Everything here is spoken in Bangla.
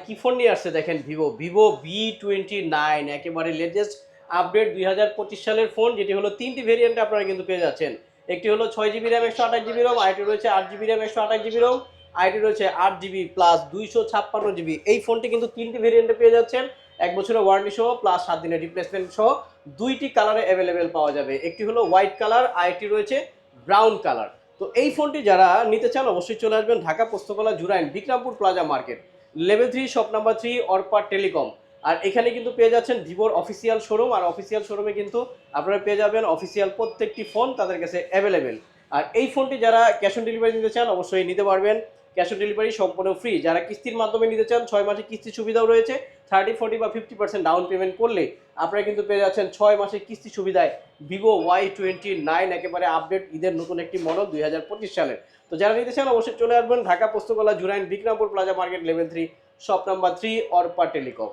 কি ফোন নিয়ে আসছে দেখেন, ভিভো V29 একেবারে লেটেস্ট আপডেট 2025 সালের ফোন, যেটি হলো তিনটি ভেরিয়েন্টে আপনারা কিন্তু পেয়ে যাচ্ছেন। একটি হলো 6 জিবি র্যাম 128 জিবি রোম, আরেকটি রয়েছে 8 জিবি র্যাম 128 জিবি রোম, আরেকটি রয়েছে 8 জিবি প্লাস 256 জিবি। এই ফোনটি কিন্তু তিনটি ভেরিয়েন্টে পেয়ে যাচ্ছেন, 1 বছরের ওয়ারেন্টি সহ প্লাস 7 দিনের রিপ্লেসমেন্ট সহ। দুইটি কালারে অ্যাভেলেবেল পাওয়া যাবে, একটি হলো হোয়াইট কালার, আরেকটি রয়েছে ব্রাউন কালার। তো এই ফোনটি যারা নিতে চান অবশ্যই চলে আসবেন Dhaka Postogola Jurain Bikrampur plaza market, level 3 shop number 3 Orpa telecom. আর এখানে কিন্তু পেয়ে যাচ্ছেন ভিভোর অফিসিয়াল শোরুম, আর অফিসিয়াল শোরুমে কিন্তু আপনারা পেয়ে যাবেন অফিসিয়াল প্রত্যেকটি ফোন তাদের কাছে অ্যাভেলেবেল। আর এই ফোনটি যারা ক্যাশ অন ডেলিভারি নিতে চান অবশ্যই নিতে পারবেন, ক্যাশ অন ডেলিভারি সম্পূর্ণ ফ্রি। যারা কিস্তির মাধ্যমে নিতে চান 6 মাসে কিস্তি সুবিধাও রয়েছে, 30, 40 বা 50% ডাউন পেমেন্ট করলে আপনারা কিন্তু পেয়ে যাচ্ছেন 6 মাসের কিস্তি সুবিধায় vivo Y29 একেবারে আপডেট ঈদের নতুন একটি মডেল 2025 সালের। তো যারা নিতে চান অবশ্যই চলে আসবেন Dhaka Postogola Jurain Bikrampur plaza market, level 3 shop number 3 Orpa telecom.